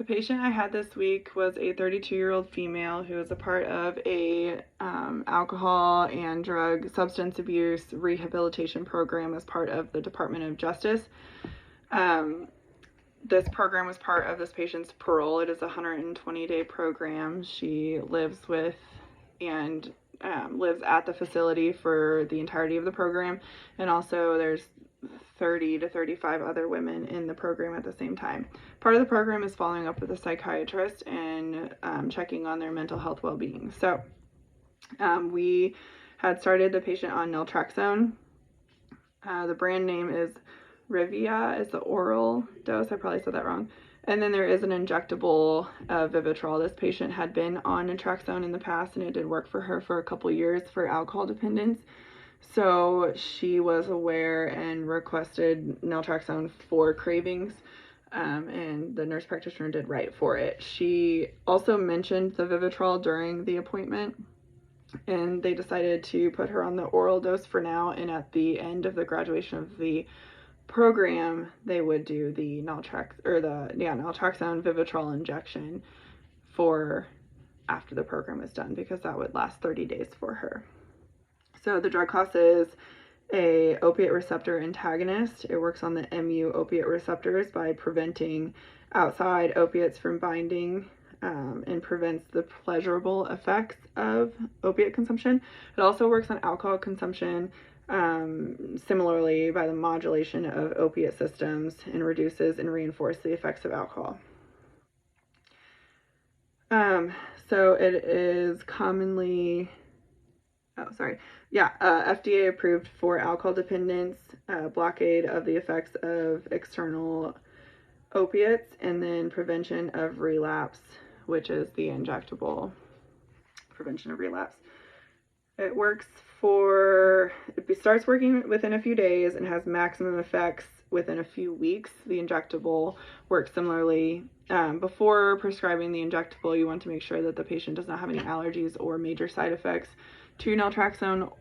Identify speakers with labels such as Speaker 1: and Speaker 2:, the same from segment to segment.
Speaker 1: patient I had this week was a 32-year-old female who was a part of a alcohol and drug substance abuse rehabilitation program as part of the Department of Justice. This program was part of this patient's parole. It is a 120-day program. She lives with and lives at the facility for the entirety of the program, and also there's 30 to 35 other women in the program at the same time. Part of the program is following up with a psychiatrist and checking on their mental health well-being. So we had started the patient on naltrexone. The brand name is Rivia, is the oral dose. I probably said that wrong. And then there is an injectable Vivitrol. This patient had been on naltrexone in the past, and it did work for her for a couple years for alcohol dependence. So she was aware and requested naltrexone for cravings, and the nurse practitioner did write for it. She also mentioned the Vivitrol during the appointment, and they decided to put her on the oral dose for now, and at the end of the graduation of the program, they would do the naltrexone Vivitrol injection for after the program is done, because that would last 30 days for her. So the drug class is a opiate receptor antagonist. It works on the mu opiate receptors by preventing outside opiates from binding and prevents the pleasurable effects of opiate consumption. It also works on alcohol consumption similarly by the modulation of opiate systems, and reduces and reinforces the effects of alcohol. So it is commonly FDA approved for alcohol dependence, blockade of the effects of external opiates, and then prevention of relapse, which is the injectable prevention of relapse. It starts working within a few days and has maximum effects within a few weeks. The injectable works similarly. Before prescribing the injectable, you want to make sure that the patient does not have any allergies or major side effects to naltrexone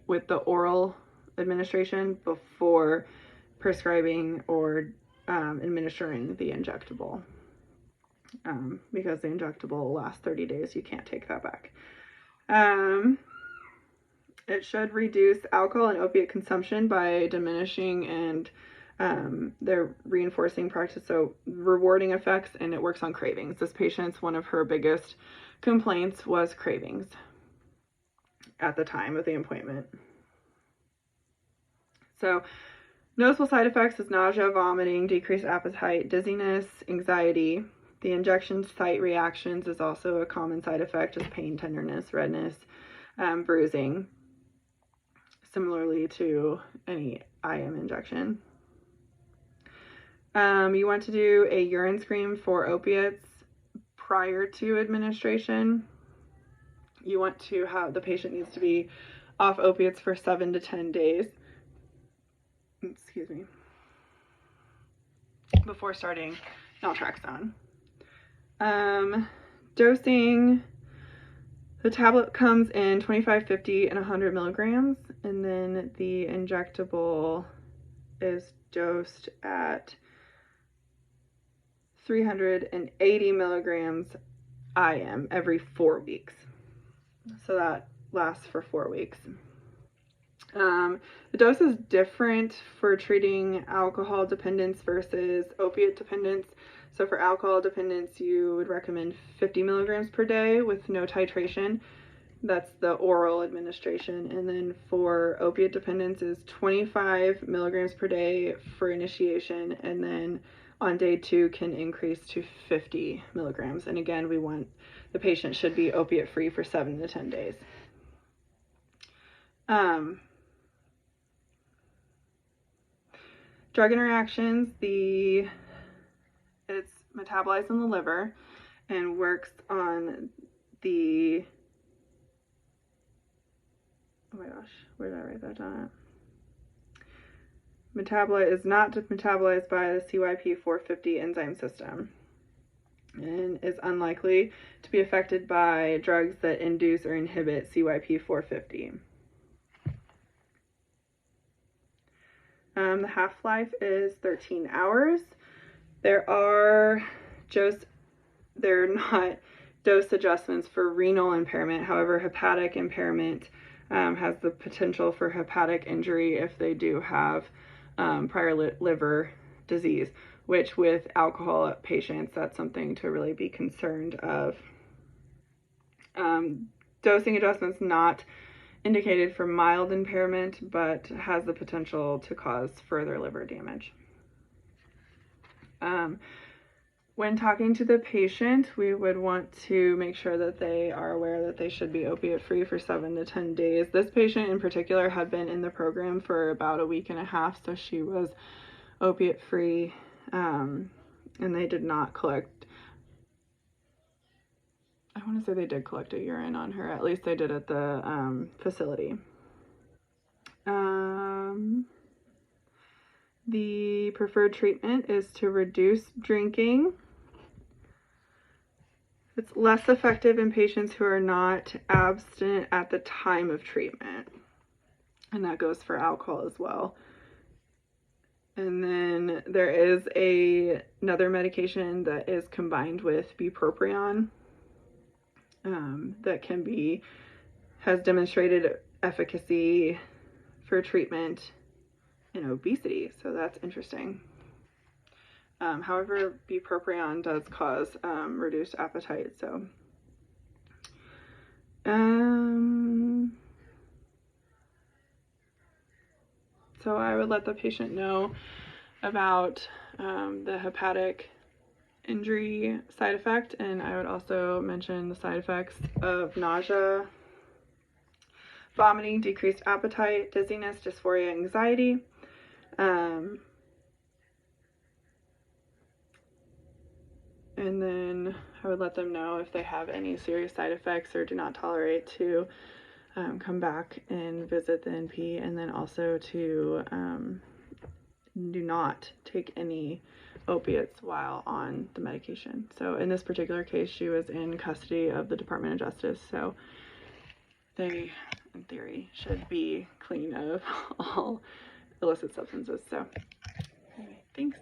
Speaker 1: with the oral administration before prescribing or administering the injectable. Because the injectable lasts 30 days, you can't take that back. It should reduce alcohol and opiate consumption by diminishing and their reinforcing practice, so rewarding effects, and it works on cravings. This patient's one of her biggest complaints was cravings at the time of the appointment. So noticeable side effects is nausea, vomiting, decreased appetite, dizziness, anxiety. The injection site reactions is also a common side effect, just pain, tenderness, redness, bruising, similarly to any IM injection. You want to do a urine screen for opiates prior to administration. You want to have the patient needs to be off opiates for 7 to 10 days. Before starting naltrexone. Dosing. The tablet comes in 25, 50, and 100 milligrams, and then the injectable is dosed at 380 milligrams IM every 4 weeks. So that lasts for 4 weeks. The dose is different for treating alcohol dependence versus opiate dependence. So for alcohol dependence, you would recommend 50 milligrams per day with no titration. That's the oral administration. And then for opiate dependence is 25 milligrams per day for initiation, and then on day 2 can increase to 50 milligrams. And again, we want the patient should be opiate free for 7 to 10 days. Drug interactions, it's metabolized in the liver and works on the, oh my gosh, where did I write that down at? Is not metabolized by the CYP450 enzyme system and is unlikely to be affected by drugs that induce or inhibit CYP450. The half-life is 13 hours. There are they're not dose adjustments for renal impairment. However, hepatic impairment has the potential for hepatic injury if they do have prior liver disease, which with alcohol patients, that's something to really be concerned of. Dosing adjustments not indicated for mild impairment, but has the potential to cause further liver damage. When talking to the patient, we would want to make sure that they are aware that they should be opiate-free for 7 to 10 days. This patient in particular had been in the program for about a week and a half, so she was opiate-free, and they did not collect, I want to say they did collect a urine on her, at least they did at the facility. The preferred treatment is to reduce drinking. It's less effective in patients who are not abstinent at the time of treatment, and that goes for alcohol as well. And then there is another medication that is combined with bupropion that has demonstrated efficacy for treatment in obesity, so that's interesting. However, bupropion does cause reduced appetite, so I would let the patient know about the hepatic injury side effect, and I would also mention the side effects of nausea, vomiting, decreased appetite, dizziness, dysphoria, anxiety. And then I would let them know if they have any serious side effects or do not tolerate to come back and visit the NP, and then also to do not take any opiates while on the medication. So in this particular case, she was in custody of the Department of Justice, so they, in theory, should be clean of all illicit substances. So anyway, thanks.